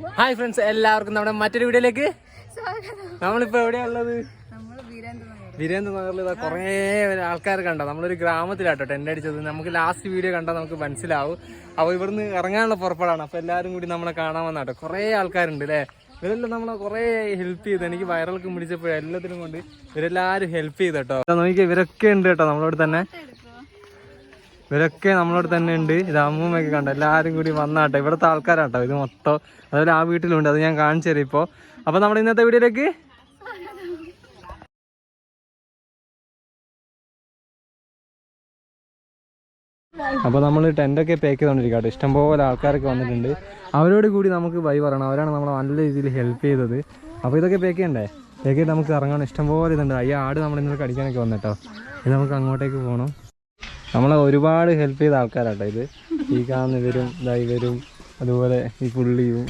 Hi friends, എല്ലാവർക്കും നമ്മുടെ മറ്റൊരു വീഡിയോയിലേക്ക് നമ്മളിപ്പോ എവിടെയാ ഉള്ളത്? വീരേന്ദ്ര നഗറിൽ കുറേ ആൾക്കാർ കണ്ടോ. നമ്മളൊരു ഗ്രാമത്തിലാട്ടോ ടെന്റ് അടിച്ചത്. നമുക്ക് ലാസ്റ്റ് വീഡിയോ കണ്ടാൽ നമുക്ക് മനസ്സിലാവും. അപ്പോൾ ഇവിടുന്ന് ഇറങ്ങാനുള്ള പുറപ്പാടാണ്. അപ്പോൾ എല്ലാവരും കൂടി നമ്മളെ കാണാൻ വന്നാട്ടോ. കുറേ ആൾക്കാരുണ്ട് അല്ലേ. ഇവരെല്ലാം നമ്മളെ കുറേ ഹെൽപ്പ് ചെയ്തു. എനിക്ക് വയറിളക്കം പിടിച്ചപ്പോൾ എല്ലാത്തിനും കൊണ്ട് ഇവരെല്ലാവരും ഹെൽപ്പ് ചെയ്തു കേട്ടോ. നോക്കിയാൽ ഇവരൊക്കെ ഉണ്ട് കേട്ടോ നമ്മളോട് തന്നെ. ഇവരൊക്കെ നമ്മളോട് തന്നെ ഉണ്ട്. ഇത് അമ്മൂമ്മയൊക്കെ കണ്ടോ, എല്ലാവരും കൂടി വന്നാട്ടോ. ഇവിടുത്തെ ആൾക്കാരാട്ടോ ഇത് മൊത്തം. അതുപോലെ ആ വീട്ടിലുണ്ട്, അത് ഞാൻ കാണിച്ചു തരാം ഇപ്പോൾ. അപ്പോൾ നമ്മുടെ ഇന്നത്തെ വീഡിയോയിലേക്ക് അപ്പോൾ നമ്മൾ ടെൻ്റൊക്കെ പാക്ക് ചെയ്തുകൊണ്ടിരിക്കട്ടെ. ഇഷ്ടംപോലെ ആൾക്കാരൊക്കെ വന്നിട്ടുണ്ട്. അവരോട് കൂടി നമുക്ക് ബൈ പറയണം. അവരാണ് നമ്മളെ നല്ല രീതിയിൽ ഹെൽപ്പ് ചെയ്തത്. അപ്പോൾ ഇതൊക്കെ പാക്ക് ചെയ്യണ്ടേ? പാക്ക് ചെയ്ത് നമുക്ക് ഇറങ്ങണം. ഇഷ്ടംപോലെ ഇതുണ്ട്. ഈ ആട് നമ്മൾ ഇന്നലെ കടിക്കാനൊക്കെ വന്നിട്ടോ. ഇത് നമുക്ക് അങ്ങോട്ടേക്ക് പോകണം. നമ്മളെ ഒരുപാട് ഹെൽപ്പ് ചെയ്ത ആൾക്കാരാട്ടോ ഇത്. ഈ കാണുന്ന ഇവരും ഇവരും അതുപോലെ ഈ പുള്ളിയും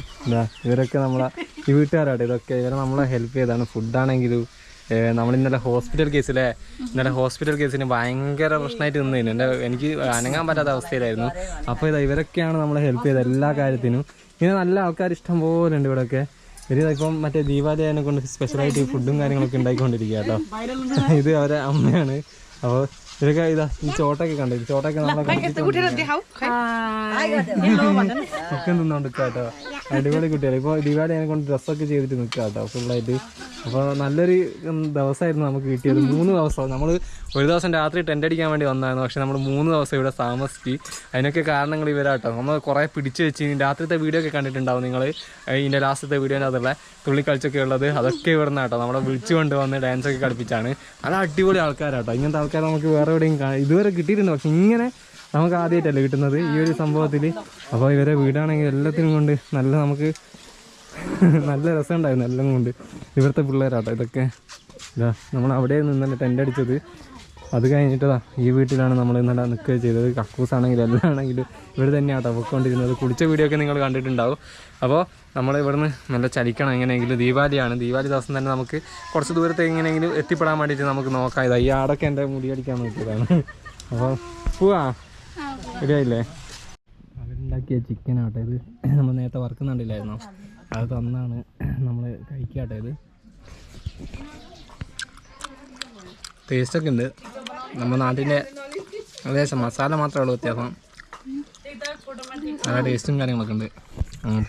ഇവരൊക്കെ നമ്മളെ ഈ വീട്ടുകാരാട്ടോ. ഇതൊക്കെ ഇവരെ നമ്മളെ ഹെൽപ്പ് ചെയ്താണ്. ഫുഡാണെങ്കിലും നമ്മളിന്നലെ ഹോസ്പിറ്റൽ കേസിലെ ഹോസ്പിറ്റൽ കേസിന് ഭയങ്കര പ്രശ്നമായിട്ട് നിന്നതിന് എനിക്ക് അനങ്ങാൻ പറ്റാത്ത അവസ്ഥയിലായിരുന്നു. അപ്പോൾ ഇവരൊക്കെയാണ് നമ്മളെ ഹെൽപ്പ് ചെയ്തത് എല്ലാ കാര്യത്തിനും. ഇങ്ങനെ നല്ല ആൾക്കാർ ഇഷ്ടം പോലെ ഉണ്ട് ഇവിടെയൊക്കെ. ഇപ്പം മറ്റേ ദീപാവലി അതിനെ കൊണ്ട് സ്പെഷ്യലായിട്ട് ഫുഡും കാര്യങ്ങളൊക്കെ ഉണ്ടാക്കിക്കൊണ്ടിരിക്കുക കേട്ടോ. ഇത് അവരെ അമ്മയാണ്. അപ്പോൾ ഇതൊക്കെ ഇതാ ഈ ചോട്ടൊക്കെ കണ്ടു. ഈ ചോട്ടൊക്കെ നമ്മളെ ചിക്കൻ തിന്നോണ്ട് നിൽക്കുക കേട്ടോ. അടിപൊളി കുട്ടികൾ. ഇപ്പോൾ ദീപാവലി അതിനെ കൊണ്ട് ഡ്രസ്സൊക്കെ ചെയ്തിട്ട് നിൽക്കുക കേട്ടോ ഫുള്ളായിട്ട്. അപ്പോൾ നല്ലൊരു ദിവസമായിരുന്നു നമുക്ക് കിട്ടിയത്. 3 ദിവസം നമ്മൾ ഒരു ദിവസം രാത്രി ടെൻ്റ് അടിക്കാൻ വേണ്ടി വന്നായിരുന്നു. പക്ഷെ നമ്മൾ 3 ദിവസം ഇവിടെ താമസിച്ച്. അതിനൊക്കെ കാരണങ്ങൾ ഇവരാട്ടോ. നമ്മൾ കുറേ പിടിച്ച് വെച്ച് രാത്രിത്തെ വീഡിയോ ഒക്കെ കണ്ടിട്ടുണ്ടാവും നിങ്ങൾ. ഇതിൻ്റെ ലാസ്റ്റത്തെ വീഡിയോൻ്റെ അതുള്ള തുള്ളിക്കളിച്ചൊക്കെ ഉള്ളത് അതൊക്കെ ഇവിടെ നിന്നാട്ടോ. നമ്മളെ വിളിച്ചു കൊണ്ട് വന്ന് ഡാൻസൊക്കെ കളിപ്പിച്ചാണ്. നല്ല അടിപൊളി ആൾക്കാരാട്ടോ. ഇങ്ങനത്തെ ആൾക്കാർ നമുക്ക് വേറെ എവിടെയും ഇതുവരെ കിട്ടിയിട്ടുണ്ട്. പക്ഷെ ഇങ്ങനെ നമുക്ക് ആദ്യമായിട്ടല്ലേ കിട്ടുന്നത് ഈ ഒരു സംഭവത്തിൽ. അപ്പോൾ ഇവരെ വീടാണെങ്കിൽ എല്ലാത്തിനും കൊണ്ട് നമുക്ക് നല്ല രസമുണ്ടായിരുന്നു എല്ലാം കൊണ്ട്. ഇവിടുത്തെ പിള്ളേരാട്ടോ ഇതൊക്കെ. ഇതാ നമ്മൾ അവിടെ നിന്നല്ലേ ടെൻ്റ് അടിച്ചത്. അത് കഴിഞ്ഞിട്ടതാ ഈ വീട്ടിലാണ് നമ്മൾ ഇന്നലെ നിൽക്കുക ചെയ്തത്. കക്കൂസാണെങ്കിലും എല്ലാം ആണെങ്കിലും ഇവിടെ തന്നെയാട്ടോ പൊയ്ക്കൊണ്ടിരുന്നത്. കുടിച്ച വീഡിയോ ഒക്കെ നിങ്ങൾ കണ്ടിട്ടുണ്ടാവും. അപ്പോൾ നമ്മൾ ഇവിടുന്ന് നല്ല ചലിക്കണം എങ്ങനെയെങ്കിലും. ദീപാവലിയാണ്. ദീപാവലി ദിവസം തന്നെ നമുക്ക് കുറച്ച് ദൂരത്തേക്ക് എങ്ങനെയെങ്കിലും എത്തിപ്പെടാൻ വേണ്ടിയിട്ട് നമുക്ക് നോക്കാം. ഇതാ ഈ ആടൊക്കെ എൻ്റെ മുടി അടിക്കാൻ നോക്കിയതാണ്. അപ്പോൾ പോവാ ശരിയായില്ലേ? അവരുണ്ടാക്കിയ ചിക്കനാട്ടോ ഇത്. നമ്മൾ നേരത്തെ വറുക്കുന്നുണ്ടില്ലായിരുന്നോ? അത് തന്നാണ് നമ്മൾ കഴിക്കാട്ടോ ഇത്. ടേസ്റ്റൊക്കെ ഉണ്ട്. നമ്മുടെ നാട്ടിൻ്റെ ഏകദേശം മസാല മാത്രമേ ഉള്ളൂ വ്യത്യാസം. നല്ല ടേസ്റ്റും കാര്യങ്ങളൊക്കെ ഉണ്ട്.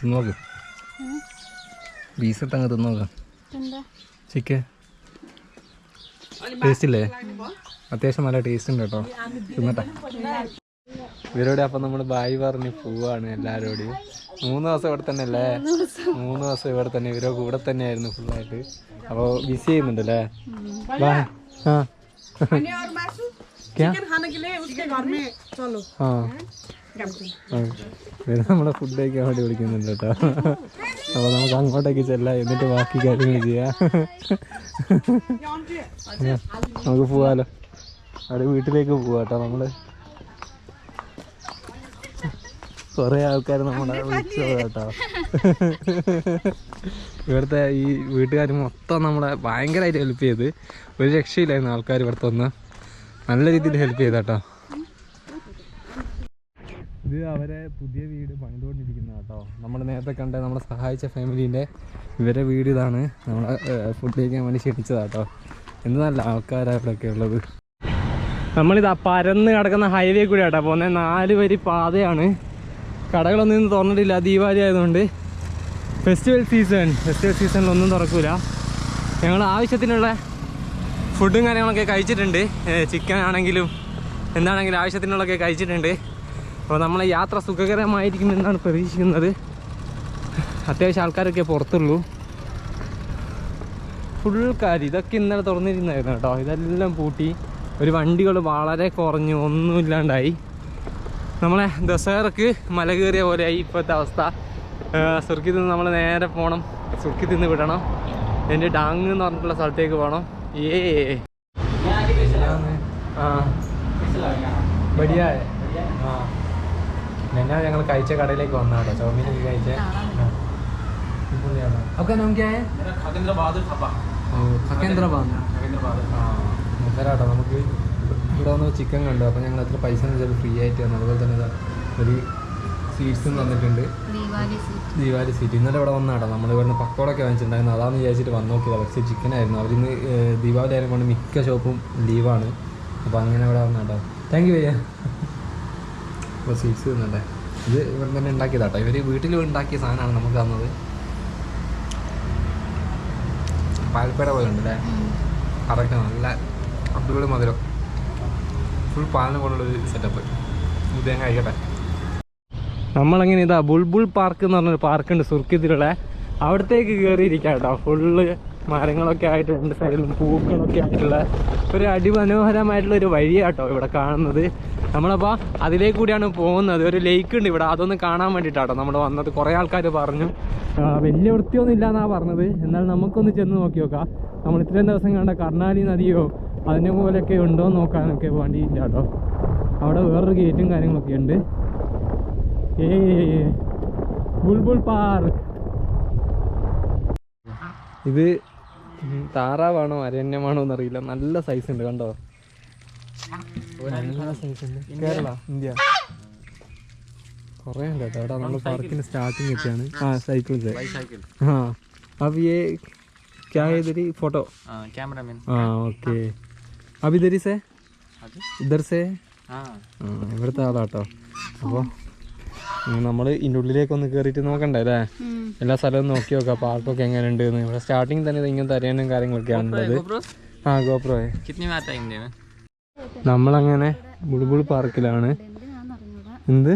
തിന്നോക്ക്. പീസിട്ട് അങ്ങ് തിന്നോക്കാം. ചിക്കൻ ടേസ്റ്റ് ഇല്ലേ? അത്യാവശ്യം നല്ല ടേസ്റ്റ് ഉണ്ട് കേട്ടോ. തിന്നട്ടെ. ഇവരോട് അപ്പം നമ്മൾ ബായ് പറഞ്ഞ് പോവാണ് എല്ലാവരോടും. 3 ദിവസം ഇവിടെ തന്നെ അല്ലേ? 3 ദിവസം ഇവിടെ തന്നെ. ഇവരോ കൂടെ തന്നെ ആയിരുന്നു ഫുള്ളായിട്ട്. അപ്പോൾ ബിസി ചെയ്യുന്നുണ്ടല്ലേ? ബായ്. ആ നമ്മളെ ഫുഡ് കഴിക്കാൻ വേണ്ടി വിളിക്കുന്നുണ്ട് കേട്ടോ. അപ്പോൾ നമുക്ക് അങ്ങോട്ടേക്ക് ചെല്ലാം. എന്നിട്ട് ബാക്കി കാര്യങ്ങൾ ചെയ്യാം. നമുക്ക് പോവാലോ. അവിടെ വീട്ടിലേക്ക് പോവാ കേട്ടോ. നമ്മള് കുറേ ആൾക്കാർ നമ്മളെ വിളിച്ചത് കേട്ടോ. ഇവിടുത്തെ ഈ വീട്ടുകാർ മൊത്തം നമ്മളെ ഭയങ്കരമായിട്ട് ഹെൽപ്പ് ചെയ്ത്. ഒരു രക്ഷയില്ലായിരുന്നു ആൾക്കാർ ഇവിടുത്തെ ഒന്ന്. നല്ല രീതിയിൽ ഹെൽപ്പ് ചെയ്ത കേട്ടോ. ഇത് അവരെ പുതിയ വീട് പണിതുകൊണ്ടിരിക്കുന്ന കേട്ടോ. നമ്മൾ നേരത്തെ കണ്ട നമ്മളെ സഹായിച്ച ഫാമിലീൻ്റെ ഇവരെ വീട് ഇതാണ്. നമ്മളെ ഫുഡ് കഴിക്കാൻ വേണ്ടി ക്ഷണിച്ചതാട്ടോ. എന്ത് നല്ല ആൾക്കാരാണ് ഇവിടെയൊക്കെ ഉള്ളത്. നമ്മളിത് പരന്ന് കിടക്കുന്ന ഹൈവേ കൂടി കേട്ടോ പോകുന്നത്. 4 വരി പാതയാണ്. കടകളൊന്നും ഇന്ന് തുറന്നിട്ടില്ല, ദീപാവലി ആയതുകൊണ്ട്. ഫെസ്റ്റിവൽ സീസണിലൊന്നും തുറക്കില്ല. ഞങ്ങൾ ആവശ്യത്തിനുള്ള ഫുഡും കാര്യങ്ങളൊക്കെ കഴിച്ചിട്ടുണ്ട്. ചിക്കൻ ആണെങ്കിലും എന്താണെങ്കിലും ആവശ്യത്തിനുള്ളതൊക്കെ കഴിച്ചിട്ടുണ്ട്. അപ്പോൾ നമ്മളെ യാത്ര സുഖകരമായിരിക്കുമെന്നാണ് പ്രതീക്ഷിക്കുന്നത്. അത്യാവശ്യം ആൾക്കാരൊക്കെ പുറത്തുള്ളൂ. ഫുൾ കാര്യം ഇതൊക്കെ ഇന്നലെ തുറന്നിരുന്നായിരുന്നു കേട്ടോ. ഇതെല്ലാം പൂട്ടി. ഒരു വണ്ടികൾ വളരെ കുറഞ്ഞു, ഒന്നുമില്ലാണ്ടായി. നമ്മളെ ദസറക്ക് മല കയറിയ പോലെയായി ഇപ്പോഴത്തെ അവസ്ഥ. സുർക്കിത്തിൽ നിന്ന് നമ്മൾ നേരെ പോകണം. സുർക്കിത്തിൽ നിന്ന് വിടണം. എൻ്റെ ഡാങ് എന്ന് പറഞ്ഞിട്ടുള്ള സ്ഥലത്തേക്ക് പോകണം. ബടിയായ എന്നാ ഞങ്ങൾ കഴിച്ച കടയിലേക്ക് വന്ന കേട്ടോ. ചൗമീനൊക്കെ കഴിച്ച മുതലാട്ടോ. നമുക്ക് ഇവിടെ വന്ന് ചിക്കൻ കണ്ടു. അപ്പോൾ ഞങ്ങൾ എത്ര പൈസ എന്ന് വെച്ചാൽ ഫ്രീ ആയിട്ട് വന്നു. അതുപോലെ തന്നെ ഒരു സ്വീറ്റ്സും തന്നിട്ടുണ്ട്, ദീപാവലി സ്വീറ്റ്. ഇന്നലെ ഇവിടെ വന്നാട്ടോ നമ്മൾ ഇവിടുന്ന് പക്കോടൊക്കെ വാങ്ങിച്ചിട്ടുണ്ടായിരുന്നു, അതാണെന്ന് വിചാരിച്ചിട്ട് വന്ന് നോക്കിയത്. പക്ഷേ ചിക്കനായിരുന്നു. അവരിന്ന് ദീപാവലി ആയതിനെ കൊണ്ട് മിക്ക ഷോപ്പും ലീവാണ്. അപ്പോൾ അങ്ങനെ ഇവിടെ വന്നാട്ടോ. Thank you ഭയ്യ. അപ്പോൾ സ്വീറ്റ്സ് തന്നണ്ടേ, ഇത് ഇവിടെ തന്നെ ഉണ്ടാക്കിയതാട്ടോ. ഇവർ വീട്ടിൽ ഉണ്ടാക്കിയ സാധനമാണ് നമുക്ക് തന്നത്. പാൽപ്പേട പോലെ ഉണ്ടല്ലേ, കറക്റ്റ് നല്ല അടിപൊളി മധുരം, ഫുൾ പാലിനെ കൊണ്ടുള്ളൊരു സെറ്റപ്പ്. ഇത് ഞാൻ കഴിക്കട്ടെ. നമ്മളങ്ങനെ ഇതാ ബുൾബുൾ പാർക്ക് എന്ന് പറഞ്ഞൊരു പാർക്കുണ്ട് സുർക്കിത്തിലുള്ള, അവിടത്തേക്ക് കയറിയിരിക്കാം കേട്ടോ. ഫുള്ള് മരങ്ങളൊക്കെ ആയിട്ട് രണ്ട് സൈഡിലും പൂക്കളൊക്കെ ആയിട്ടുള്ള ഒരു അതിമനോഹരമായിട്ടുള്ള ഒരു വഴിയാട്ടോ ഇവിടെ കാണുന്നത്. നമ്മളപ്പോൾ അതിലേക്ക് കൂടിയാണ് പോകുന്നത്. ഒരു ലേക്ക് ഉണ്ട് ഇവിടെ, അതൊന്ന് കാണാൻ വേണ്ടിയിട്ടാട്ടോ നമ്മൾ വന്നത്. കുറേ ആൾക്കാർ പറഞ്ഞു വലിയ വൃത്തിയൊന്നും ഇല്ല എന്നാണ് പറഞ്ഞത്. എന്നാൽ നമുക്കൊന്ന് ചെന്ന് നോക്കി നോക്കാം. നമ്മൾ ഇത്രയും ദിവസം കണ്ട കർണാലി നദിയോ അതിനെ പോലെയൊക്കെ ഉണ്ടോ എന്ന് നോക്കാനൊക്കെ വേണ്ടിയില്ല കേട്ടോ. അവിടെ വേറൊരു ഗേറ്റും കാര്യങ്ങളൊക്കെ ഉണ്ട്. ബുൾബുൾ പാർക്ക്. ഇത് താറാവാണോ അരണ്യമാണോ എന്നറിയില്ല. നല്ല സൈസ് ഉണ്ട് കണ്ടോ, നല്ല സൈസ് ഉണ്ട്. കേരള ഇന്ത്യ കുറേ ഉണ്ട് കേട്ടോ അവിടെ. നമ്മൾ പാർക്കിന് സ്റ്റാർട്ടിങ് എത്തിയാണ്. साइकिल से हाँ. अब ये क्या है इधर ही फोटो कैमरामैन. ओके. अब इधर से इधर से ഇവിടുത്തെ ആളാട്ടോ. അപ്പോൾ നമ്മൾ ഇതിൻ്റെ ഉള്ളിലേക്കൊന്ന് കയറിയിട്ട് നോക്കണ്ടേ അല്ലേ, എല്ലാ സ്ഥലവും നോക്കി നോക്കാം പാർക്കൊക്കെ എങ്ങനെ ഉണ്ട്. ഇവിടെ സ്റ്റാർട്ടിങ് തന്നെ ഇങ്ങനത്തെ അറിയാനും കാര്യങ്ങളൊക്കെയാണ് ഉള്ളത്. ഗോപ്രോ. നമ്മളങ്ങനെ ബുൾബുൾ പാർക്കിലാണ്. എന്ത്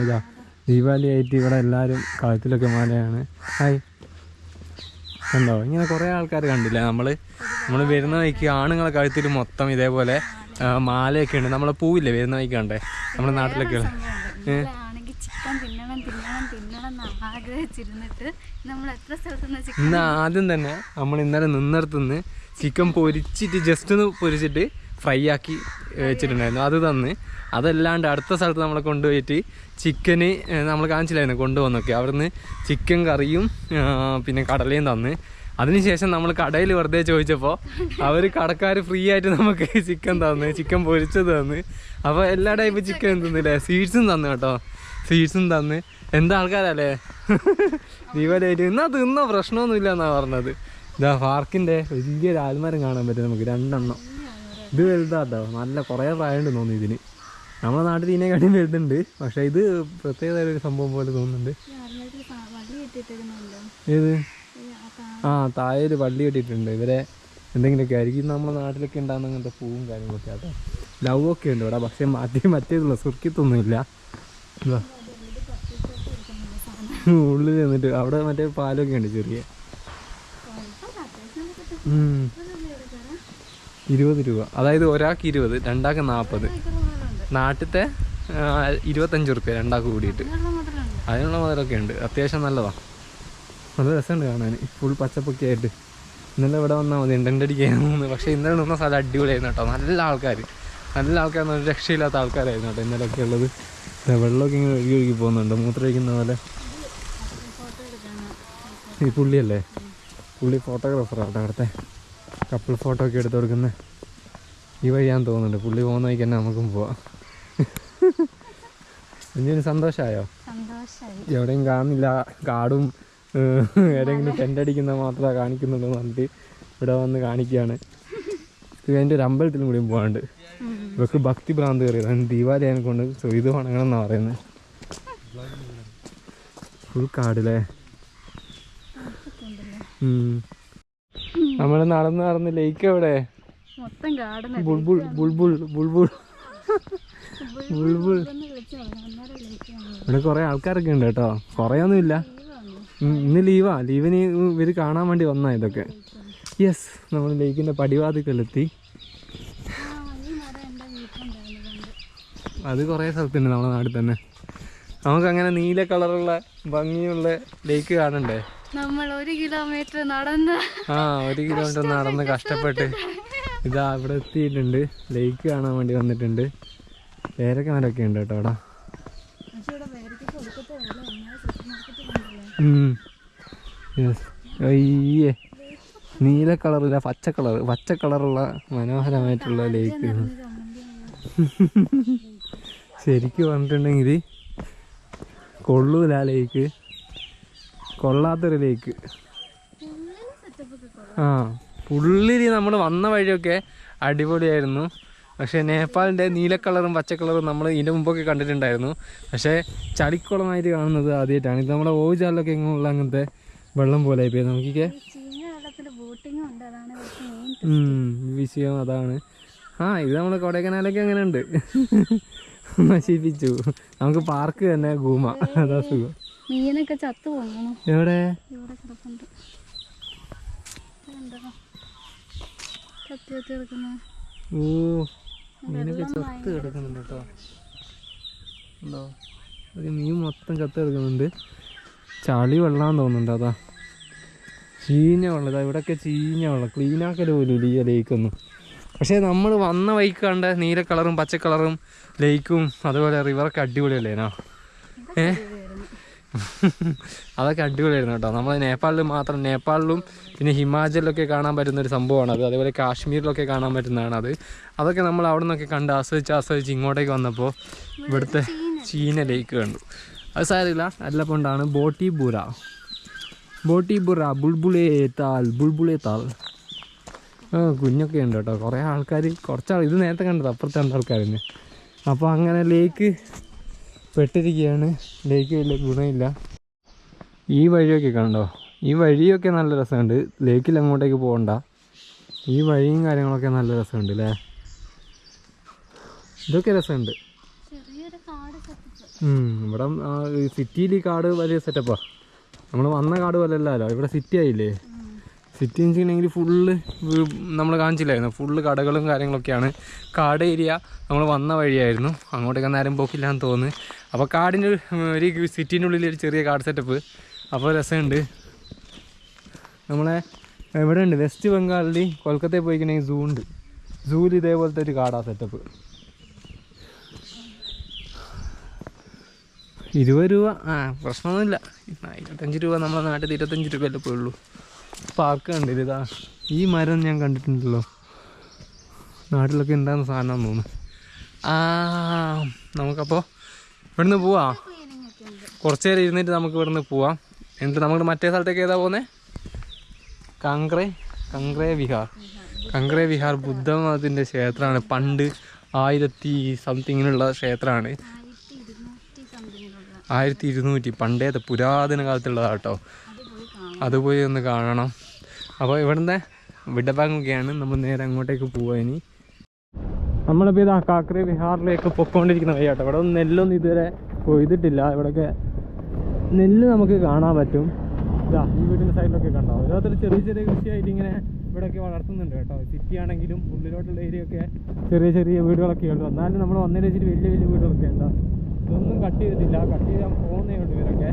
ഇതാ ദീപാവലി ആയിട്ട് ഇവിടെ എല്ലാവരും കളത്തിലൊക്കെ മാലയാണ്. ഹായ് കണ്ടോ, ഇങ്ങനെ കുറേ ആൾക്കാർ കണ്ടില്ലേ. നമ്മൾ വരുന്ന വഴിക്ക് ആണുങ്ങളെ കഴുത്തിൽ മൊത്തം ഇതേപോലെ മാലയൊക്കെ ഉണ്ട്. നമ്മളെ പൂവില്ലേ വരുന്ന വഴിക്ക് കണ്ടേ നമ്മുടെ നാട്ടിലൊക്കെ. ഇന്ന് ആദ്യം തന്നെ നമ്മൾ ഇന്നലെ നിന്നിടത്തുനിന്ന് ചിക്കൻ പൊരിച്ചിട്ട് ജസ്റ്റ് ഒന്ന് പൊരിച്ചിട്ട് ഫ്രൈ ആക്കി വെച്ചിട്ടുണ്ടായിരുന്നു, അത് തന്ന്. അതല്ലാണ്ട് അടുത്ത സ്ഥലത്ത് നമ്മളെ കൊണ്ടുപോയിട്ട് ചിക്കന് നമ്മൾ കാണിച്ചില്ലായിരുന്നു കൊണ്ടുപോകുന്നൊക്കെ. അവിടുന്ന് ചിക്കൻ കറിയും പിന്നെ കടലയും തന്ന്. അതിനുശേഷം നമ്മൾ കടയിൽ വെറുതെ ചോദിച്ചപ്പോൾ അവർ കടക്കാർ ഫ്രീ ആയിട്ട് നമുക്ക് ചിക്കൻ തന്ന്, ചിക്കൻ പൊരിച്ചത് തന്ന്. അപ്പോൾ എല്ലാ ടൈപ്പ് ചിക്കൻ തന്നില്ലേ, സ്വീറ്റ്സും തന്നു കേട്ടോ, സ്വീറ്റ്സും തന്ന്. എന്താ ആൾക്കാരല്ലേ ദീപാവലി ആയിട്ട്. ഇന്നാ തിന്നോ പ്രശ്നമൊന്നുമില്ല എന്നാണ് പറഞ്ഞത്. ഇതാ പാർക്കിൻ്റെ വലിയൊരു ആൽമരം കാണാൻ പറ്റും നമുക്ക്, 2 എണ്ണം. ഇത് വലുതാട്ടോ, നല്ല കുറേ പ്രായമുണ്ട് തോന്നുന്നു ഇതിന്. നമ്മുടെ നാട്ടിൽ ഇതിനെക്കാട്ടിയും വലുതുണ്ട്, പക്ഷേ ഇത് പ്രത്യേകത ഒരു സംഭവം പോലെ തോന്നുന്നുണ്ട്. ഏത് താഴെ ഒരു വള്ളി കെട്ടിയിട്ടുണ്ട്. ഇവരെ എന്തെങ്കിലുമൊക്കെ ആയിരിക്കും. നമ്മുടെ നാട്ടിലൊക്കെ ഉണ്ടാകുന്ന അങ്ങനത്തെ പൂവും കാര്യങ്ങളൊക്കെ ആട്ടോ. ലവ് ഒക്കെ ഉണ്ട് ഇവിടെ, പക്ഷേ മറ്റേതുള്ള സുർക്കിത്തൊന്നുമില്ല. ഉള്ളിൽ നിന്നിട്ട് അവിടെ മറ്റേ പാലൊക്കെ ഉണ്ട് ചെറിയ. 20 രൂപ, അതായത് ഒരാൾക്ക് 20, രണ്ടാൾക്ക് 40. നാട്ടിലത്തെ 25 റുപ്യ രണ്ടാൾക്ക് കൂടിയിട്ട്. അതിനുള്ള മുതലൊക്കെ ഉണ്ട്, അത്യാവശ്യം നല്ലതാണ്. നല്ല രസമുണ്ട് കാണാൻ, ഫുൾ പച്ചപ്പൊക്കെ ആയിട്ട്. ഇന്നലെ ഇവിടെ വന്നാൽ മതി എണ്ടടിക്കായിരുന്നു. പക്ഷേ ഇന്നലെ നിന്ന സ്ഥലം അടിപൊളിയായിരുന്നു കേട്ടോ. നല്ല ആൾക്കാർ ഒരു രക്ഷയില്ലാത്ത ആൾക്കാരായിരുന്നു കേട്ടോ ഇന്നലെയൊക്കെ ഉള്ളത്. വെള്ളമൊക്കെ ഇങ്ങനെ ഒഴുകി പോകുന്നുണ്ട്, മൂത്രമൊഴിക്കുന്ന പോലെ. ഈ പുള്ളിയല്ലേ, പുള്ളി ഫോട്ടോഗ്രാഫറാണ് അവിടുത്തെ. കപ്പിൾ ഫോട്ടോ ഒക്കെ എടുത്ത് കൊടുക്കുന്നത് ഈ വഴിയാന്ന് തോന്നുന്നുണ്ട്. പുള്ളി പോകുന്ന വഴിക്ക് തന്നെ നമുക്കും പോവാം. എന്തിനു സന്തോഷമായോ? എവിടെയും കാണുന്നില്ല, കാടും ഏതെങ്കിലും ടെൻ്റടിക്കുന്ന മാത്രമേ കാണിക്കുന്നുള്ളൂ എന്ന് പറഞ്ഞിട്ട് ഇവിടെ വന്ന് കാണിക്കുകയാണ്. അതിൻ്റെ ഒരു അമ്പലത്തിലും കൂടിയും പോകാണ്ട്. ഇവർക്ക് ഭക്തി ഭ്രാന്ത് കയറിയതാണ്, ദീപാവലി അതിനെ കൊണ്ട് ഇത് വണങ്ങണം എന്നാണ് പറയുന്നത്. ഫുൾ കാടല്ലേ. നമ്മൾ നടന്ന് ലേക്ക് എവിടെ? ബുൾബുൾ ബുൾബുൾ ബുൾബുൾ ബുൾബുൾ. ഇവിടെ കുറേ ആൾക്കാരൊക്കെ ഉണ്ട് കേട്ടോ, കുറേയൊന്നും ഇല്ല. ഇന്ന് ലീവിന് ഇവർ കാണാൻ വേണ്ടി വന്നാ ഇതൊക്കെ. യെസ്, നമ്മൾ ലേക്കിൻ്റെ പടിവാതിക്കലെത്തി. അത് കുറേ സ്ഥലത്തുണ്ട് നമ്മുടെ നാട്ടിൽ തന്നെ. നമുക്കങ്ങനെ നീല കളറുള്ള ഭംഗിയുള്ള ലേക്ക് കാണണ്ടേ? നമ്മൾ 1 കിലോമീറ്റർ നടന്ന് 1 കിലോമീറ്റർ നടന്ന് കഷ്ടപ്പെട്ട് ഇതാ ഇവിടെ എത്തിയിട്ടുണ്ട്. ലേക്ക് കാണാൻ വേണ്ടി വന്നിട്ടുണ്ട്. പേരക്കമരൊക്കെ ഉണ്ട് കേട്ടോ അവിടെ. അയ്യേ, നീല കളറില്ല, പച്ച കളറുള്ള മനോഹരമായിട്ടുള്ള ലേക്ക്. ശരിക്കും പറഞ്ഞിട്ടുണ്ടെങ്കിൽ കൊള്ളൂല ലേക്ക്, കൊള്ളാത്തൊരു ലേക്ക്. ആ പുള്ളിൽ നമ്മൾ വന്ന വഴിയൊക്കെ അടിപൊളിയായിരുന്നു. പക്ഷേ നേപ്പാളിൻ്റെ നീല കളറും പച്ച കളറും നമ്മൾ ഇതിൻ്റെ മുമ്പൊക്കെ കണ്ടിട്ടുണ്ടായിരുന്നു. പക്ഷേ ചളിക്കുളമായിട്ട് കാണുന്നത് ആദ്യമായിട്ടാണ്. ഇത് നമ്മുടെ ഓവുചാലിലൊക്കെ എങ്ങനെയുള്ള അങ്ങനത്തെ വെള്ളം പോലെ ആയിപ്പോയി. നമുക്കൊക്കെ വിഷയം അതാണ്. ഇത് നമ്മുടെ കൊടൈക്കനാലൊക്കെ അങ്ങനെ ഉണ്ട്. നശിപ്പിച്ചു. നമുക്ക് പാർക്ക് തന്നെ ഗൂമ, അതാ സുഖം. മീനൊക്കെ ചത്തു പോകണം. എവിടെ? ഓ മീനൊക്കെ ചത്ത് കിടക്കുന്നുണ്ട് കേട്ടോ. ഉണ്ടോ? ഒരു മീൻ മൊത്തം ചത്ത് കിടക്കുന്നുണ്ട്. ചളി വെള്ളാന്ന് തോന്നുന്നുണ്ട്. അതാ ചീഞ്ഞ വെള്ളം. ഇതാ ഇവിടെയൊക്കെ ചീഞ്ഞ വെള്ളം. ക്ലീനാക്കൽ പോലും ഇല്ല ഈ ലേക്കൊന്നും. പക്ഷേ നമ്മൾ വന്ന വഴിക്ക് കണ്ട നീല കളറും പച്ച കളറും ലേക്കും അതുപോലെ റിവറൊക്കെ അടിപൊളിയല്ലേനാ? അതൊക്കെ അടിപൊളിയായിരുന്നു കേട്ടോ. നമ്മൾ നേപ്പാളിൽ മാത്രം, നേപ്പാളിലും പിന്നെ ഹിമാചലിലൊക്കെ കാണാൻ പറ്റുന്നൊരു സംഭവമാണത്. അതേപോലെ കാശ്മീരിലൊക്കെ കാണാൻ പറ്റുന്നതാണത്. അതൊക്കെ നമ്മൾ അവിടെ നിന്നൊക്കെ കണ്ട് ആസ്വദിച്ച് ഇങ്ങോട്ടേക്ക് വന്നപ്പോൾ ഇവിടുത്തെ ചീന ലേക്ക് കണ്ടു. അത് സാരില്ല, അല്ലപ്പോണ്ടാണ് ബോട്ടിബുറ ബുൾബുളേ താൽ. കുഞ്ഞൊക്കെ ഉണ്ട് കേട്ടോ. കുറേ ആൾക്കാർ, കുറച്ചാൾ ഇത് നേരത്തെ കണ്ടത്, അപ്പുറത്തെ ആൾക്കാരുണ്ട്. അപ്പോൾ അങ്ങനെ ലേക്ക് പെട്ടിരിക്കുകയാണ്. ലേക്ക് വലിയ ഗുണമില്ല. ഈ വഴിയൊക്കെ കണ്ടോ? ഈ വഴിയൊക്കെ നല്ല രസമുണ്ട്. ലേക്കിൽ അങ്ങോട്ടേക്ക് പോകണ്ട. ഈ വഴിയും കാര്യങ്ങളൊക്കെ നല്ല രസമുണ്ട് അല്ലേ? ഇതൊക്കെ രസമുണ്ട്. ഇവിടെ സിറ്റിയിൽ ഈ കാട് വലിയ സെറ്റപ്പാ. നമ്മൾ വന്ന കാട് പോലെ അല്ലല്ലോ, ഇവിടെ സിറ്റി ആയില്ലേ. സിറ്റി എന്ന് വെച്ചിട്ടുണ്ടെങ്കിൽ ഫുള്ള് നമ്മൾ കാണിച്ചില്ലായിരുന്നു, ഫുള്ള് കടകളും കാര്യങ്ങളൊക്കെയാണ്. കാട് ഏരിയ നമ്മൾ വന്ന വഴിയായിരുന്നു. അങ്ങോട്ടേക്ക് നേരം പോക്കില്ലാന്ന് തോന്നുന്നു. അപ്പോൾ കാടിൻ്റെ ഒരു സിറ്റീൻ്റെ ഉള്ളിൽ ഒരു ചെറിയ കാട് സെറ്റപ്പ്. അപ്പോൾ രസമുണ്ട്. നമ്മളെ എവിടെ ഉണ്ട്, വെസ്റ്റ് ബംഗാളിൽ കൊൽക്കത്തയിൽ പോയിക്കണമെങ്കിൽ സൂ ഉണ്ട്. സൂവിൽ ഇതേപോലത്തെ ഒരു കാടാ സെറ്റപ്പ്. 20 രൂപ പ്രശ്നമൊന്നുമില്ല. 25 രൂപ നമ്മളെ നാട്ടിൽ 25 രൂപയല്ലേ പോയുള്ളൂ. പാർക്ക് കണ്ടില്ല, ഇതാ ഈ മരം ഞാൻ കണ്ടിട്ടുണ്ടല്ലോ, നാട്ടിലൊക്കെ ഉണ്ടാകുന്ന സാധനം തോന്നുന്നു. നമുക്കപ്പോൾ ഇവിടുന്ന് പോവാം. കുറച്ച് നേരം ഇരുന്നിട്ട് നമുക്ക് ഇവിടുന്ന് പോവാം. എന്നിട്ട് നമുക്ക് മറ്റേ സ്ഥലത്തേക്ക് ഏതാ പോകുന്നത്? കങ്ക്രേ വിഹാർ ബുദ്ധമതത്തിൻ്റെ ക്ഷേത്രമാണ്. പണ്ട് 1000-something ക്ഷേത്രമാണ്. 1200 പണ്ടേത്തെ പുരാതന കാലത്തുള്ളതാണ് കേട്ടോ. അതുപോയി ഒന്ന് കാണണം. അപ്പോൾ ഇവിടുന്ന് വിടബാങ്ങുകയാണ്. നമ്മൾ നേരെ അങ്ങോട്ടേക്ക് പോവാം. ഇനി നമ്മളിപ്പോൾ ഇത് കാക്രേ വിഹാറിലേക്ക് പൊയ്ക്കൊണ്ടിരിക്കുന്ന വഴിയാട്ടോ. ഇവിടെ ഒന്നും നെല്ലൊന്നും ഇതുവരെ കൊയ്തിട്ടില്ല. ഇവിടെയൊക്കെ നെല്ല് നമുക്ക് കാണാൻ പറ്റും. ഇതാ ഈ വീടിൻ്റെ സൈഡിലൊക്കെ കണ്ടോ, ഓരോരുത്തർ ചെറിയ ചെറിയ കൃഷിയായിട്ട് ഇങ്ങനെ ഇവിടെയൊക്കെ വളർത്തുന്നുണ്ട് കേട്ടോ. സിറ്റി ആണെങ്കിലും ഉള്ളിലോട്ടുള്ള ഏരിയയൊക്കെ ചെറിയ ചെറിയ വീടുകളൊക്കെ ഉണ്ട്. എന്നാലും നമ്മൾ വന്നതിന് വെച്ചിട്ട് വലിയ വലിയ വീടുകളൊക്കെ ഉണ്ടാ. ഇതൊന്നും കട്ട് ചെയ്തിട്ടില്ല, കട്ട് ചെയ്യാൻ പോകുന്നേ ഉണ്ട് ഇവരൊക്കെ.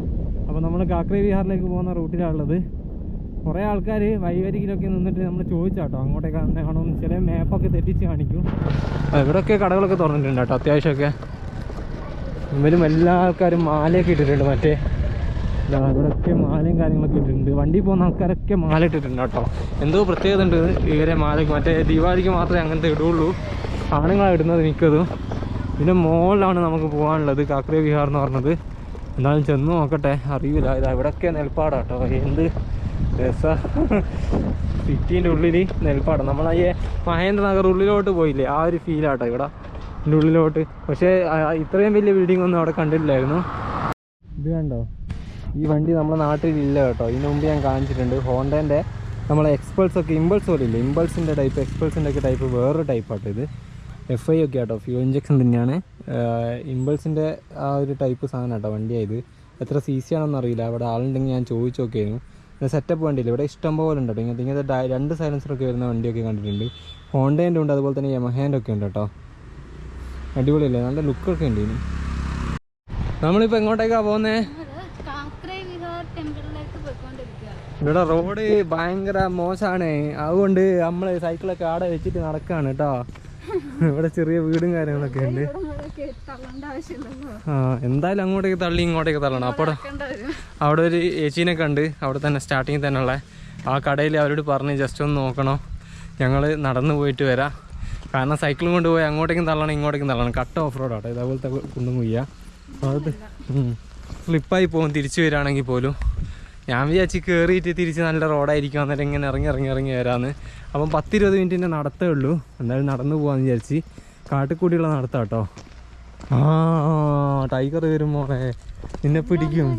അപ്പോൾ നമ്മൾ കാക്രേ വിഹാറിലേക്ക് പോകുന്ന റൂട്ടിലാണുള്ളത്. കുറേ ആൾക്കാർ വഴിവരികിലൊക്കെ നിന്നിട്ട് നമ്മൾ ചോദിച്ചാട്ടോ അങ്ങോട്ടേക്ക് ആണോ എന്ന്. ചില മാപ്പൊക്കെ തെറ്റിച്ച് കാണിക്കും. ഇവിടെയൊക്കെ കടകളൊക്കെ തുറന്നിട്ടുണ്ട് കേട്ടോ അത്യാവശ്യമൊക്കെ. ഇവരും എല്ലാ ആൾക്കാരും മാലയൊക്കെ ഇട്ടിട്ടുണ്ട്. മറ്റേ ഇവിടെയൊക്കെ മാലയും കാര്യങ്ങളൊക്കെ ഇട്ടിട്ടുണ്ട്. വണ്ടി പോകുന്ന ആൾക്കാരൊക്കെ മാല ഇട്ടിട്ടുണ്ട് കേട്ടോ. എന്തോ പ്രത്യേകത ഉണ്ട് ഇവരെ മാലയ്ക്ക്. മറ്റേ ദീപാവലിക്ക് മാത്രമേ അങ്ങനത്തെ ഇടുള്ളൂ. ആണുങ്ങളാണ് ഇടുന്നത് മിക്കതും. പിന്നെ മോളിലാണ് നമുക്ക് പോകാനുള്ളത് കാക്രേ വിഹാർ എന്ന് പറഞ്ഞത്. എന്നാലും ചെന്ന് നോക്കട്ടെ, അറിയില്ല. ഇതാ ഇവിടെയൊക്കെ നെൽപ്പാടാട്ടോ. എന്ത് രസം, സിറ്റീൻ്റെ ഉള്ളിൽ നെൽപ്പാടം. നമ്മളയ്യെ മഹേന്ദ്രനഗർ ഉള്ളിലോട്ട് പോയില്ലേ, ആ ഒരു ഫീലാട്ടോ ഇവിടെ ഇതിൻ്റെ ഉള്ളിലോട്ട്. പക്ഷേ ഇത്രയും വലിയ ബിൽഡിംഗ് ഒന്നും അവിടെ കണ്ടിട്ടില്ലായിരുന്നു. ഇത് കണ്ടോ, ഈ വണ്ടി നമ്മുടെ നാട്ടിലില്ല കേട്ടോ. ഇതിന് മുമ്പ് ഞാൻ കാണിച്ചിട്ടുണ്ട്. ഹോണ്ടേൻ്റെ നമ്മളെ എക്സ്പൾസൊക്കെ ഇമ്പൾസ് പോലെ ഇല്ല, ഇമ്പൾസിൻ്റെ ടൈപ്പ്, എക്സ്പൾസിൻ്റെ ഒക്കെ ടൈപ്പ് വേറൊരു ടൈപ്പാട്ടോ ഇത്. FI ഒക്കെ ആട്ടോ, ഫ്യൂൽ ഇഞ്ചക്ഷൻ തന്നെയാണ്. ഇമ്പൾസിൻ്റെ ആ ഒരു ടൈപ്പ് സാധനം കേട്ടോ വണ്ടിയായത്. എത്ര CC ആണെന്ന് അറിയില്ല. അവിടെ ആളുണ്ടെങ്കിൽ ഞാൻ ചോദിച്ചു നോക്കിയായിരുന്നു. സെറ്റപ്പ് വണ്ടിയില്ല, ഇവിടെ ഇഷ്ടം പോലെ ഉണ്ട് കേട്ടോ. ഇങ്ങനത്തെ 2 സൈലൻസറൊക്കെ വരുന്ന വണ്ടിയൊക്കെ കണ്ടിട്ടുണ്ട്. ഹോണ്ടേൻ്റെ ഉണ്ട്, അതുപോലെ തന്നെ യമഹേൻ്റെ ഒക്കെ ഉണ്ട് കേട്ടോ. അടിപൊളിയല്ലേ, നല്ല ലുക്കൊക്കെ ഉണ്ട് ഇനി. നമ്മളിപ്പോൾ എങ്ങോട്ടേക്കാണ് പോകുന്നത്? ഇവിടെ റോഡ് ഭയങ്കര മോശമാണ്. അതുകൊണ്ട് നമ്മൾ സൈക്കിളൊക്കെ ആടെ വെച്ചിട്ട് നടക്കുകയാണ് കേട്ടോ. ഇവിടെ ചെറിയ വീടും കാര്യങ്ങളൊക്കെ ഉണ്ട്. എന്തായാലും അങ്ങോട്ടേക്ക് തള്ളി ഇങ്ങോട്ടേക്ക് തള്ളണം. അപ്പോൾ അവിടെ ഒരു ഏച്ചീനൊക്കെ ഉണ്ട്, അവിടെ തന്നെ സ്റ്റാർട്ടിങ്ങിൽ തന്നെയുള്ള ആ കടയിൽ. അവരോട് പറഞ്ഞ് ജസ്റ്റ് ഒന്ന് നോക്കണം, ഞങ്ങൾ നടന്നു പോയിട്ട് വരാം. കാരണം സൈക്കിളും കൊണ്ട് പോയി അങ്ങോട്ടേക്കും തള്ളണം ഇങ്ങോട്ടേക്കും തള്ളണം. കട്ട ഓഫ് റോഡാട്ടോ ഇതേപോലത്തെ കുണ്ടും കുയ്യ. അത് സ്ലിപ്പായി പോകും തിരിച്ചു വരികയാണെങ്കിൽ പോലും. ഞാൻ വിചാരിച്ച് കയറിയിട്ട് തിരിച്ച് നല്ല റോഡായിരിക്കും, അന്നേരം ഇങ്ങനെ ഇറങ്ങി വരാമെന്ന്. അപ്പം 10-20 മിനിറ്റിൻ്റെ നടത്തേ ഉള്ളൂ. എന്തായാലും നടന്നു പോകാമെന്ന് വിചാരിച്ച്. കാട്ടിക്കൂടിയുള്ള നടത്താം കേട്ടോ. ആ ടൈഗർ വരും മോളെ, നിന്നെ പിടിക്കും.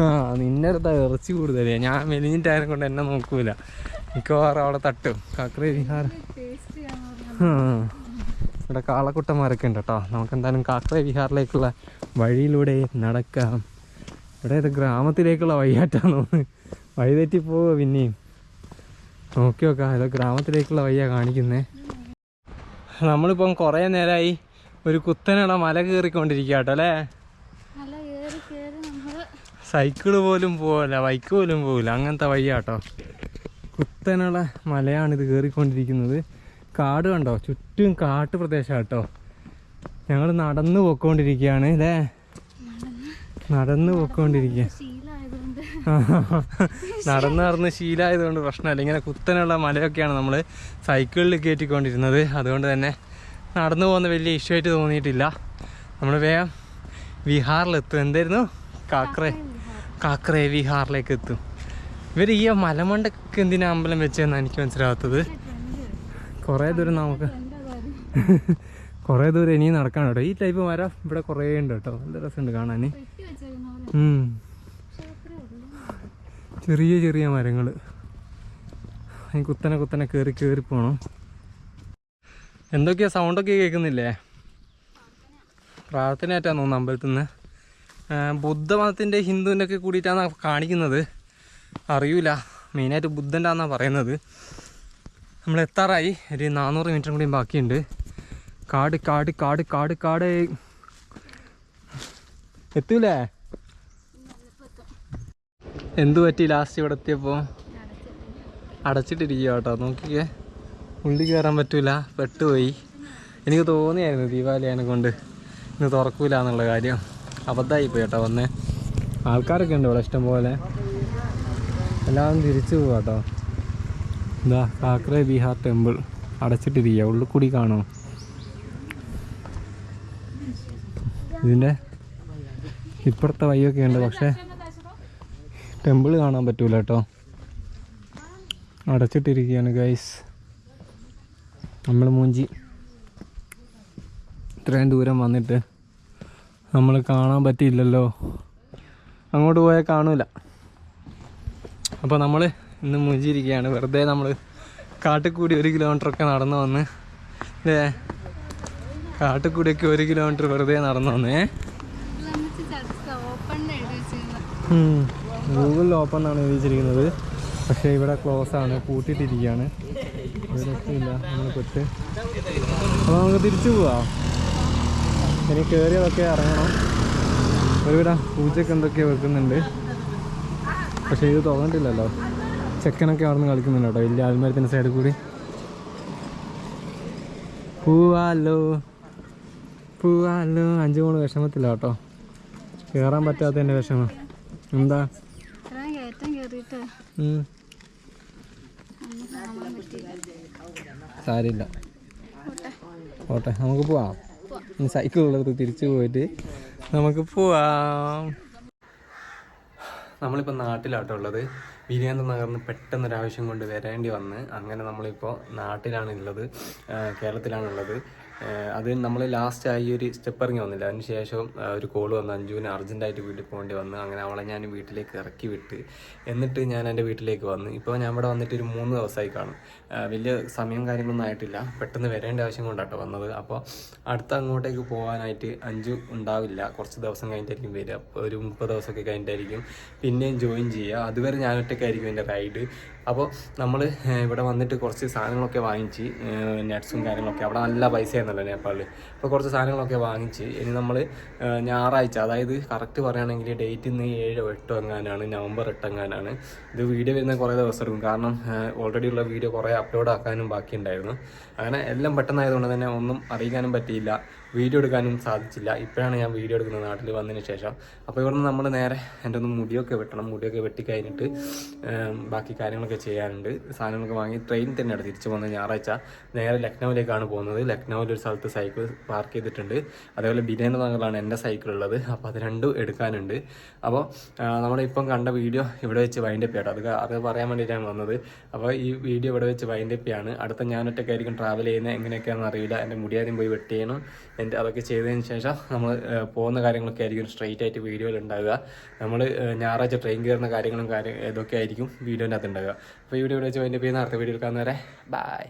ആ നിന്നെ അടുത്താ ഇറച്ചി കൂടുതലേ. ഞാൻ മെലിഞ്ഞിട്ടായതിനെ കൊണ്ട് എന്നെ നോക്കൂല, മിക്കവാറും അവിടെ തട്ടും. കാക്കറ വിഹാരം ഇവിടെ കാളക്കുട്ടന്മാരൊക്കെ ഉണ്ട് കേട്ടോ. നമുക്ക് എന്തായാലും കാക്കറ വിഹാറിലേക്കുള്ള വഴിയിലൂടെ നടക്കാം. ഇവിടെ ഇത് ഗ്രാമത്തിലേക്കുള്ള വഴിയായിട്ടാന്ന് തോന്നുന്നു. വഴി തെറ്റിപ്പോവുക പിന്നെയും. നോക്കി നോക്കാം, ഇത് ഗ്രാമത്തിലേക്കുള്ള വഴിയാണ് കാണിക്കുന്നത്. നമ്മളിപ്പം കുറേ നേരമായി ഒരു കുത്തനുള്ള മല കയറിക്കൊണ്ടിരിക്കുക കേട്ടോ അല്ലേ. സൈക്കിള് പോലും പോവില്ല, ബൈക്ക് പോലും പോവില്ല, അങ്ങനത്തെ വഴിയാട്ടോ. കുത്തനുള്ള മലയാണിത് കയറിക്കൊണ്ടിരിക്കുന്നത്. കാട് കണ്ടോ, ചുറ്റും കാട്ടു പ്രദേശം കേട്ടോ. ഞങ്ങൾ നടന്നു പോയിക്കൊണ്ടിരിക്കുകയാണ് അല്ലേ, നടന്നു പോയിക്കൊണ്ടിരിക്കുക. നടന്ന് ശീലമായതുകൊണ്ട് പ്രശ്നമില്ല. ഇങ്ങനെ കുത്തനുള്ള മലയൊക്കെയാണ് നമ്മൾ സൈക്കിളിൽ കയറ്റിക്കൊണ്ടിരുന്നത്. അതുകൊണ്ട് തന്നെ നടന്നു പോകുന്ന വലിയ ഇഷ്യൂ ആയിട്ട് തോന്നിയിട്ടില്ല. നമ്മൾ വേഗം വിഹാറിലെത്തും. എന്തായിരുന്നു കാക്കറ വിഹാറിലേക്ക് എത്തും. ഇവർ ഈ മലമണ്ടക്ക് എന്തിനാ അമ്പലം വെച്ചതെന്നാണ് എനിക്ക് മനസ്സിലാകാത്തത്. കുറേ ദൂരം ഇനിയും നടക്കാൻ കേട്ടോ. ഈ ടൈപ്പ് മരം ഇവിടെ കുറേ ഉണ്ട് കേട്ടോ. നല്ല രസമുണ്ട് കാണാൻ. ചെറിയ മരങ്ങൾ കുത്തനെ കയറി പോകണം. എന്തൊക്കെയാ സൗണ്ടൊക്കെ കേൾക്കുന്നില്ലേ? പ്രാർത്ഥനയായിട്ടാണ് തോന്നുന്നു അമ്പലത്തിൽ നിന്ന്. ബുദ്ധമതത്തിൻ്റെ ഹിന്ദുവിൻ്റെ ഒക്കെ കൂടിയിട്ടാണ് കാണിക്കുന്നത്, അറിയൂല. മെയിനായിട്ട് ബുദ്ധൻ്റെ ആണെന്നാണ് പറയുന്നത്. നമ്മൾ എത്താറായി, ഒരു 400 മീറ്റർ കൂടിയും ബാക്കിയുണ്ട്. കാട് എത്തൂലേ? എന്തു പറ്റി ലാസ്റ്റ് ഇവിടെ എത്തിയപ്പോൾ? അടച്ചിട്ടിരിക്കുക കേട്ടോ. നോക്കിക്കേ, ഉള്ളിൽ കയറാൻ പറ്റൂല, പെട്ടുപോയി. എനിക്ക് തോന്നിയായിരുന്നു ദീപാവലിയെ കൊണ്ട് ഇന്ന് തുറക്കൂല എന്നുള്ള കാര്യം. അബദ്ധമായിപ്പോയി കേട്ടോ വന്നേ. ആൾക്കാരൊക്കെ ഉണ്ട് ഇവിടെ ഇഷ്ടം പോലെ. എല്ലാവരും തിരിച്ചു പോവാ കേട്ടോ. എന്താ കാക്കറ വിഹാർ ടെമ്പിൾ അടച്ചിട്ടിരിക്കുക. ഉള്ളിൽ കൂടി കാണുമോ? ഇതിൻ്റെ ഇപ്പുറത്തെ വഴിയൊക്കെ ഉണ്ട്, പക്ഷേ ടെമ്പിൾ കാണാൻ പറ്റൂല കേട്ടോ. അടച്ചിട്ടിരിക്കുകയാണ് ഗൈസ്. നമ്മൾ മൂഞ്ചി ഇത്രയും ദൂരം വന്നിട്ട് നമ്മൾ കാണാൻ പറ്റിയില്ലല്ലോ. അങ്ങോട്ട് പോയാൽ കാണൂല. അപ്പോൾ നമ്മൾ ഇന്ന് മൂഞ്ചിയിരിക്കുകയാണ്. വെറുതെ നമ്മൾ കാട്ടിക്കൂടി 1 കിലോമീറ്ററൊക്കെ നടന്നു വന്ന് അല്ലേ. കാട്ടിക്കൂടിയൊക്കെ 1 കിലോമീറ്റർ വെറുതെ നടന്നു വന്നേ. ഗൂഗിളിൽ ഓപ്പൺ എന്നാണ് എഴുതിച്ചിരിക്കുന്നത്, പക്ഷേ ഇവിടെ ക്ലോസ് ആണ്, പൂട്ടിയിട്ടിരിക്കുകയാണ്. രക്ഷയില്ല, നമ്മൾ പെട്ട്. അപ്പോൾ നമുക്ക് തിരിച്ചു പോവാം. ഇനി കയറിയതൊക്കെ ഇറങ്ങണം. ഒരുവിധ പൂജയൊക്കെ എന്തൊക്കെയോ വെക്കുന്നുണ്ട്, പക്ഷേ ഇത് തുറന്നിട്ടില്ലല്ലോ. ചെക്കനൊക്കെ അവിടെ നിന്ന് കളിക്കുന്നുണ്ട് കേട്ടോ, വലിയ ആൽമരത്തിൻ്റെ സൈഡിൽ കൂടി. പൂവാലോ 5 മൂന്ന് വിഷമത്തില്ല കേട്ടോ, കയറാൻ പറ്റാത്തതിൻ്റെ വിഷമം. എന്താ സാരില്ല, ഓട്ടെ നമുക്ക് പോവാം. സൈക്കിളുള്ളത് തിരിച്ചു പോയിട്ട് നമുക്ക് പോവാം. നമ്മളിപ്പോൾ നാട്ടിലാട്ടോ ഉള്ളത്. വീരേന്ദ്ര നഗറിന് പെട്ടെന്നൊരാവശ്യം കൊണ്ട് വരേണ്ടി വന്ന് അങ്ങനെ നമ്മളിപ്പോൾ നാട്ടിലാണുള്ളത്, കേരളത്തിലാണുള്ളത്. അത് നമ്മൾ ലാസ്റ്റ് ഒരു സ്റ്റെപ്പ് ഇറങ്ങി വന്നില്ല. അതിന് ശേഷം ഒരു കോൾ വന്ന് അഞ്ജുവിന് അർജൻറ്റായിട്ട് വീട്ടിൽ പോകേണ്ടി വന്ന് അങ്ങനെ അവളെ ഞാൻ വീട്ടിലേക്ക് ഇറക്കി വിട്ട് എന്നിട്ട് ഞാൻ എൻ്റെ വീട്ടിലേക്ക് വന്ന്. ഇപ്പോൾ ഞാൻ ഇവിടെ വന്നിട്ട് ഒരു 3 ദിവസമായി കാണും. വലിയ സമയം കാര്യങ്ങളൊന്നും ആയിട്ടില്ല, പെട്ടെന്ന് വരേണ്ട ആവശ്യം കൊണ്ടാട്ടോ വന്നത്. അപ്പോൾ അടുത്ത അങ്ങോട്ടേക്ക് പോകാനായിട്ട് അഞ്ജു ഉണ്ടാവില്ല, കുറച്ച് ദിവസം കഴിഞ്ഞിട്ടായിരിക്കും വരിക. അപ്പോൾ ഒരു 30 ദിവസമൊക്കെ കഴിഞ്ഞിട്ടായിരിക്കും പിന്നെയും ജോയിൻ ചെയ്യുക. അതുവരെ ഞാൻ ഒറ്റയ്ക്കായിരിക്കും എൻ്റെ റൈഡ്. അപ്പോൾ നമ്മൾ ഇവിടെ വന്നിട്ട് കുറച്ച് സാധനങ്ങളൊക്കെ വാങ്ങിച്ച്, നട്ട്സും കാര്യങ്ങളൊക്കെ, അവിടെ നല്ല പൈസയായിരുന്നല്ലോ നേപ്പാളിൽ. അപ്പോൾ കുറച്ച് സാധനങ്ങളൊക്കെ വാങ്ങിച്ച് ഇനി നമ്മൾ ഞായറാഴ്ച, അതായത് കറക്റ്റ് പറയുകയാണെങ്കിൽ ഡേറ്റ് ഇന്ന് 7-8 എങ്ങാനാണ്, നവംബർ 8 എങ്ങാനാണ്. ഇത് വീഡിയോ വരുന്ന കുറേ ദിവസം എടുക്കും, കാരണം ഓൾറെഡി ഉള്ള വീഡിയോ കുറേ അപ്ലോഡ് ആക്കാനും ബാക്കിയുണ്ടായിരുന്നു. അങ്ങനെ എല്ലാം പെട്ടെന്നായതുകൊണ്ട് തന്നെ ഒന്നും അറിയിക്കാനും പറ്റിയില്ല. വീഡിയോ എടുക്കാനും സാധിച്ചില്ല. ഇപ്പോഴാണ് ഞാൻ വീഡിയോ എടുക്കുന്നത് നാട്ടിൽ വന്നതിന് ശേഷം. അപ്പോൾ ഇവിടുന്ന് നമ്മൾ നേരെ എൻ്റെ ഒന്ന് മുടിയൊക്കെ വെട്ടണം. മുടിയൊക്കെ വെട്ടി കഴിഞ്ഞിട്ട് ബാക്കി കാര്യങ്ങളൊക്കെ ചെയ്യാനുണ്ട്. സാധനങ്ങളൊക്കെ വാങ്ങി ട്രെയിൻ തന്നെയാണ് തിരിച്ചു പോകുന്നത്. ഞായറാഴ്ച നേരെ ലക്നൗവിലേക്കാണ് പോകുന്നത്. ലക്നൗവിലൊരു സ്ഥലത്ത് സൈക്കിൾ പാർക്ക് ചെയ്തിട്ടുണ്ട്. അതേപോലെ ബിരേന്ദ്ര നഗറിലാണ് എൻ്റെ സൈക്കിൾ ഉള്ളത്. അപ്പോൾ അത് രണ്ടും എടുക്കാനുണ്ട്. അപ്പോൾ നമ്മളിപ്പം കണ്ട വീഡിയോ ഇവിടെ വെച്ച് വൈൻഡപ്പ് ചെയ്യട്ടോ. അത് പറയാൻ വേണ്ടിയിട്ടാണ് വന്നത്. അപ്പോൾ ഈ വീഡിയോ ഇവിടെ വെച്ച് വൈൻഡപ്പ് ചെയ്യാണ്. അടുത്ത ഞാനൊറ്റയ്ക്കായിരിക്കും ട്രാവൽ ചെയ്യുന്നത്. എങ്ങനെയൊക്കെയാണെന്ന് അറിയില്ല. എൻ്റെ മുടിയാദ്യം പോയി വെട്ട് ചെയ്യണം. അതൊക്കെ ചെയ്തതിന് ശേഷം നമ്മൾ പോകുന്ന കാര്യങ്ങളൊക്കെ ആയിരിക്കും സ്ട്രെയിറ്റ് ആയിട്ട് വീഡിയോയിൽ ഉണ്ടാകുക. നമ്മൾ ഞായറാഴ്ച ട്രെയിൻ കയറുന്ന കാര്യങ്ങളും ഇതൊക്കെ ആയിരിക്കും വീഡിയോൻ്റെ അകത്ത് ഉണ്ടാകുക. അപ്പോൾ ഈ വീഡിയോ ഇവിടെ വെച്ച് വൈൻഡപ്പ് ചെയ്യുന്ന അടുത്ത വീഡിയോ എടുക്കാവുന്നവരെ ബൈ.